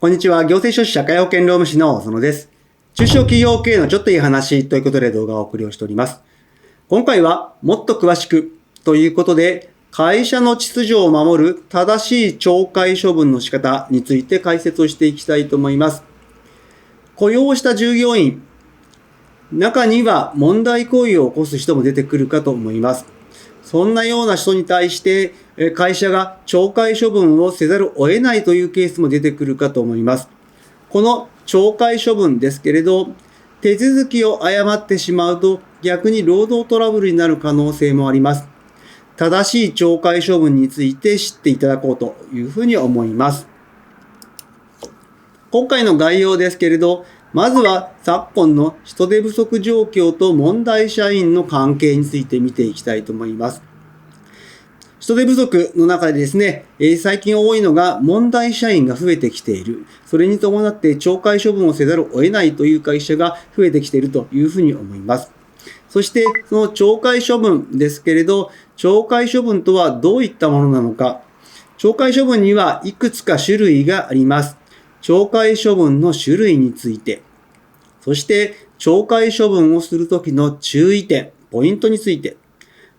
こんにちは。行政書士社会保険労務士の小野です。中小企業経営のちょっといい話ということで動画をお送りをしております。今回はもっと詳しくということで、会社の秩序を守る正しい懲戒処分の仕方について解説をしていきたいと思います。雇用した従業員、中には問題行為を起こす人も出てくるかと思います。そんなような人に対して会社が懲戒処分をせざるを得ないというケースも出てくるかと思います。この懲戒処分ですけれど、手続きを誤ってしまうと逆に労働トラブルになる可能性もあります。正しい懲戒処分について知っていただこうというふうに思います。今回の概要ですけれど、まずは昨今の人手不足状況と問題社員の関係について見ていきたいと思います。人手不足の中でですね、最近多いのが問題社員が増えてきている。それに伴って懲戒処分をせざるを得ないという会社が増えてきているというふうに思います。そしてその懲戒処分ですけれど、懲戒処分とはどういったものなのか。懲戒処分にはいくつか種類があります。懲戒処分の種類について、そして懲戒処分をするときの注意点、ポイントについて、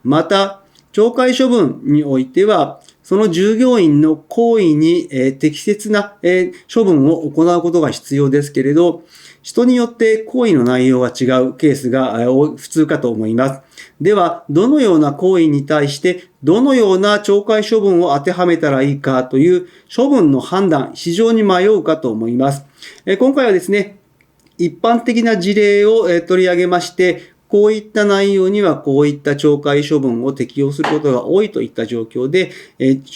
また懲戒処分においては、その従業員の行為に適切な処分を行うことが必要ですけれど、人によって行為の内容が違うケースが普通かと思います。では、どのような行為に対してどのような懲戒処分を当てはめたらいいかという処分の判断、非常に迷うかと思います。今回はですね、一般的な事例を取り上げまして、こういった内容にはこういった懲戒処分を適用することが多いといった状況で、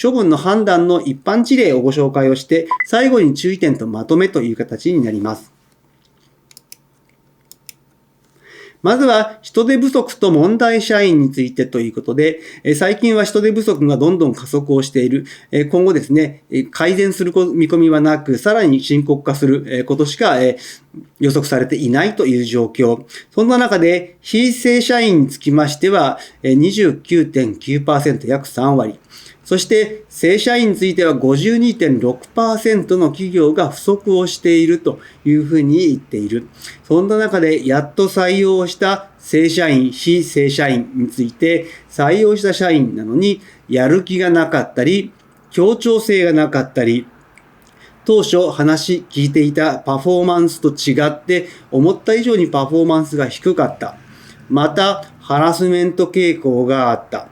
処分の判断の一般事例をご紹介をして、最後に注意点とまとめという形になります。まずは人手不足と問題社員についてということで、最近は人手不足がどんどん加速をしている。今後ですね、改善する見込みはなく、さらに深刻化することしか予測されていないという状況。そんな中で、非正社員につきましては 29.9%、約3割。そして正社員については 52.6% の企業が不足をしているというふうに言っている。そんな中でやっと採用した正社員、非正社員について採用した社員なのにやる気がなかったり、協調性がなかったり、当初話聞いていたパフォーマンスと違って思った以上にパフォーマンスが低かった。またハラスメント傾向があった。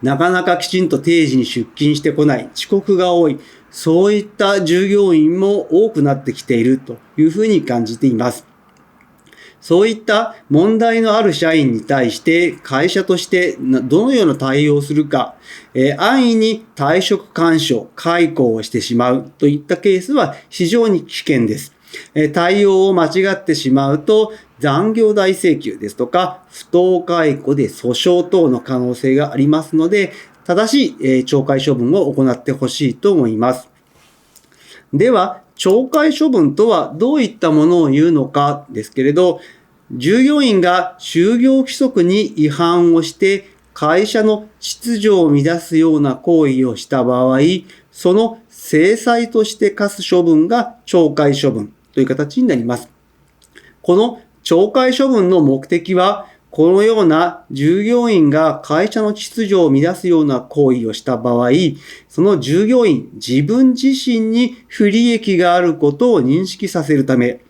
なかなかきちんと定時に出勤してこない、遅刻が多い、そういった従業員も多くなってきているというふうに感じています。そういった問題のある社員に対して会社としてどのような対応をするか、安易に退職勧奨、解雇をしてしまうといったケースは非常に危険です。対応を間違ってしまうと残業代請求ですとか不当解雇で訴訟等の可能性がありますので、正しい懲戒処分を行ってほしいと思います。では、懲戒処分とはどういったものを言うのかですけれど、従業員が就業規則に違反をして会社の秩序を乱すような行為をした場合、その制裁として課す処分が懲戒処分という形になります。この懲戒処分の目的は、このような従業員が会社の秩序を乱すような行為をした場合、その従業員自分自身に不利益があることを認識させるため、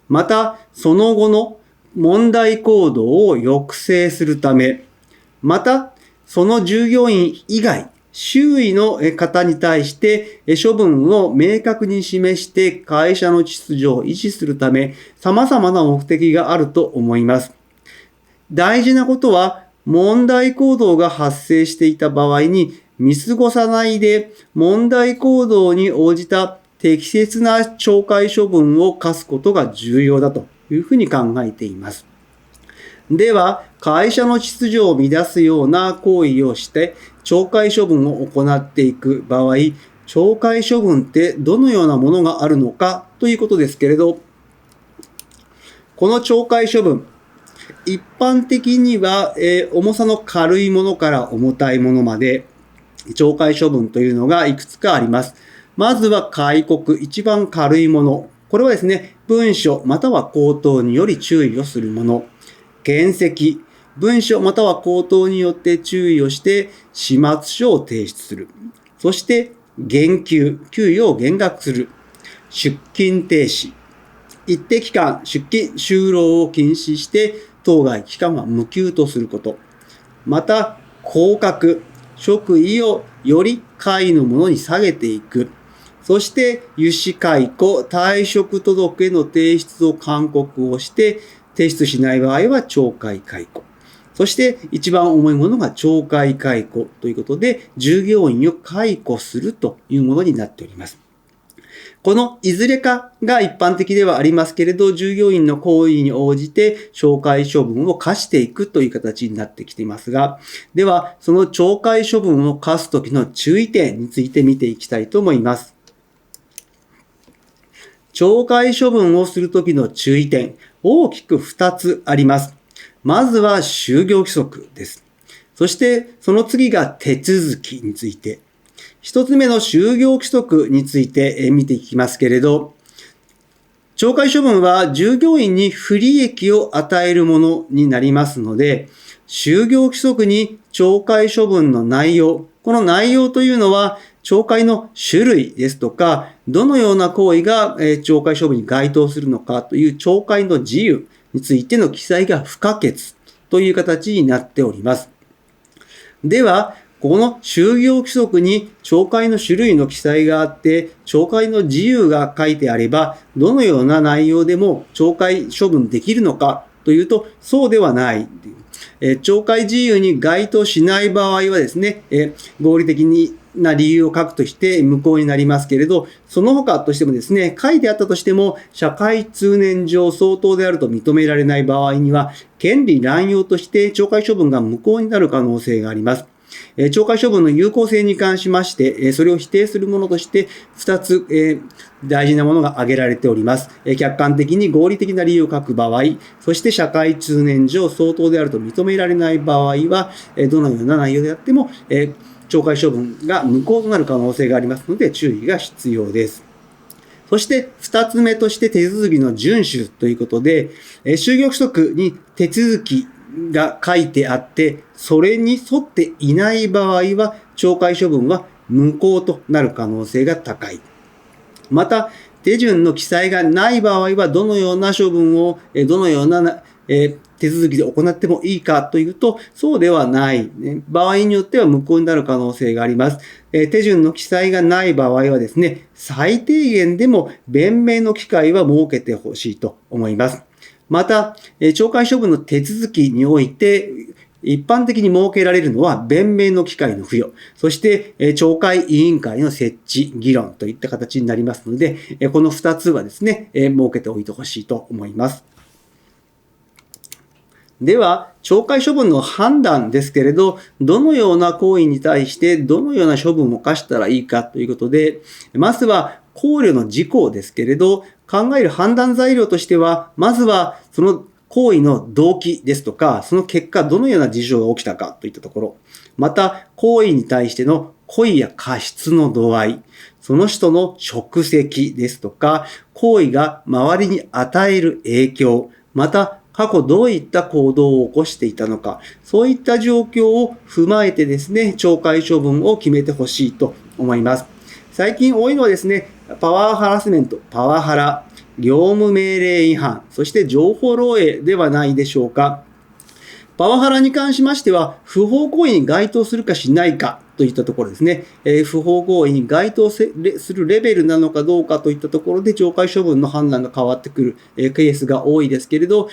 またその後の問題行動を抑制するため、またその従業員以外、周囲の方に対して処分を明確に示して会社の秩序を維持するため、様々な目的があると思います。大事なことは、問題行動が発生していた場合に見過ごさないで、問題行動に応じた適切な懲戒処分を課すことが重要だというふうに考えています。では、会社の秩序を乱すような行為をして懲戒処分を行っていく場合、懲戒処分ってどのようなものがあるのかということですけれど、この懲戒処分、一般的には、重さの軽いものから重たいものまで懲戒処分というのがいくつかあります。まずは戒告、一番軽いもの。これはですね、文書または口頭により注意をするもの。検責、文書または口頭によって注意をして始末書を提出する。そして、減給、給与を減額する。出勤停止。一定期間、出勤、就労を禁止して、当該期間は無給とすること。また、降格、職位をより下位のものに下げていく。そして、諭旨解雇、退職届の提出を勧告をして、提出しない場合は懲戒解雇。そして、一番重いものが懲戒解雇ということで、従業員を解雇するというものになっております。このいずれかが一般的ではありますけれど、従業員の行為に応じて懲戒処分を課していくという形になってきていますが、では、その懲戒処分を課すときの注意点について見ていきたいと思います。懲戒処分をするときの注意点、大きく2つあります。まずは就業規則です。そしてその次が手続きについて。一つ目の就業規則について見ていきますけれど、懲戒処分は従業員に不利益を与えるものになりますので、就業規則に懲戒処分の内容、この内容というのは懲戒の種類ですとか、どのような行為が懲戒処分に該当するのかという懲戒の事由についての記載が不可欠という形になっております。では、この就業規則に懲戒の種類の記載があって、懲戒の事由が書いてあれば、どのような内容でも懲戒処分できるのかというと、そうではない。懲戒事由に該当しない場合はですね、合理的な理由を書くとして無効になりますけれど、その他としてもですね、書いてあったとしても、社会通念上相当であると認められない場合には、権利乱用として懲戒処分が無効になる可能性があります。懲戒処分の有効性に関しまして、それを否定するものとして2つ、大事なものが挙げられております。客観的に合理的な理由を書く場合、そして社会通念上相当であると認められない場合は、どのような内容であっても、懲戒処分が無効となる可能性がありますので注意が必要です。そして2つ目として手続きの遵守ということで、就業規則に手続きが書いてあって、それに沿っていない場合は、懲戒処分は無効となる可能性が高い。また、手順の記載がない場合は、どのような処分を、どのような手続きで行ってもいいかというと、そうではない。場合によっては無効になる可能性があります。手順の記載がない場合はですね、最低限でも弁明の機会は設けてほしいと思います。また、懲戒処分の手続きにおいて、一般的に設けられるのは弁明の機会の付与、そして懲戒委員会の設置、議論といった形になりますので、この2つはですね、設けておいてほしいと思います。では、懲戒処分の判断ですけれど、どのような行為に対してどのような処分を課したらいいかということで、まずは考慮の事項ですけれど、考える判断材料としては、まずはその行為の動機ですとか、その結果どのような事象が起きたかといったところ、また行為に対しての故意や過失の度合い、その人の職責ですとか、行為が周りに与える影響、また過去どういった行動を起こしていたのか、そういった状況を踏まえてですね、懲戒処分を決めてほしいと思います。最近多いのはですね、パワーハラスメント、パワハラ、業務命令違反、そして情報漏洩ではないでしょうか。パワハラに関しましては、不法行為に該当するかしないかといったところですね。不法行為に該当するレベルなのかどうかといったところで懲戒処分の判断が変わってくるケースが多いですけれど、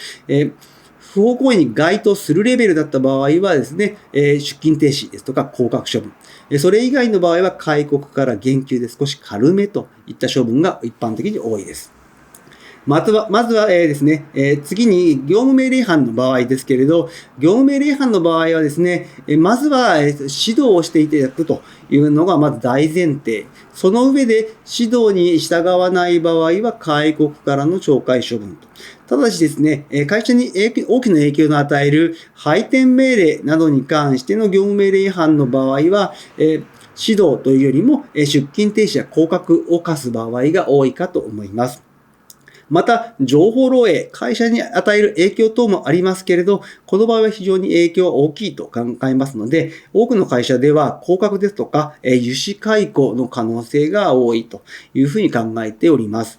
不法行為に該当するレベルだった場合はですね、出勤停止ですとか降格処分。それ以外の場合は戒告から減給で少し軽めといった処分が一般的に多いです。まずはですね、次に業務命令違反の場合ですけれど、業務命令違反の場合はですね、まずは指導をしていただくというのがまず大前提。その上で指導に従わない場合は戒告からの懲戒処分と。ただしですね、会社に大きな影響の与える配点命令などに関しての業務命令違反の場合は、指導というよりも、出勤停止や降格を課す場合が多いかと思います。また、情報漏洩、会社に与える影響等もありますけれど、この場合は非常に影響は大きいと考えますので、多くの会社では降格ですとか、諭旨解雇の可能性が多いというふうに考えております。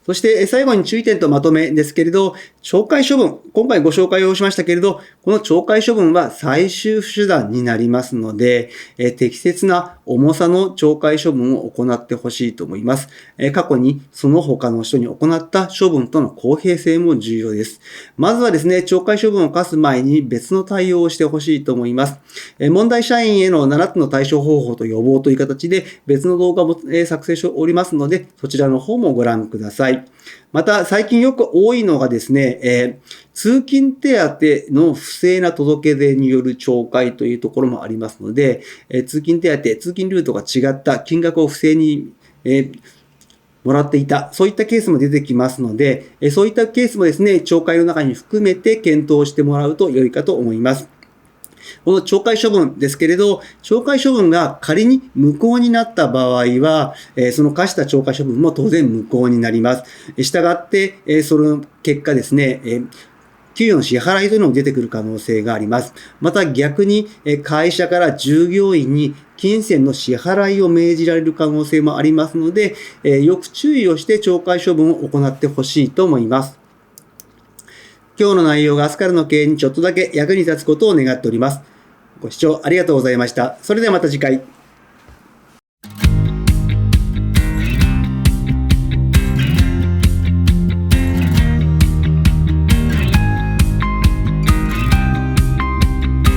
そして最後に注意点とまとめですけれど、懲戒処分、今回ご紹介をしましたけれど、この懲戒処分は最終手段になりますので、適切な重さの懲戒処分を行ってほしいと思います。過去にその他の人に行った処分との公平性も重要です。まずはですね、懲戒処分を課す前に別の対応をしてほしいと思います。問題社員への7つの対処方法と予防という形で別の動画も作成しておりますので、そちらの方もご覧ください。また、最近よく多いのがですね、通勤手当の不正な届け出による懲戒というところもありますので、通勤手当、通勤ルートが違った金額を不正に、もらっていた、そういったケースも出てきますので、そういったケースもですね、懲戒の中に含めて検討してもらうと良いかと思います。この懲戒処分ですけれど、懲戒処分が仮に無効になった場合は、その課した懲戒処分も当然無効になります。したがって、その結果ですね、給与の支払いというのも出てくる可能性があります。また逆に、会社から従業員に金銭の支払いを命じられる可能性もありますので、よく注意をして懲戒処分を行ってほしいと思います。今日の内容が明日からの経営にちょっとだけ役に立つことを願っております。ご視聴ありがとうございました。それではまた次回。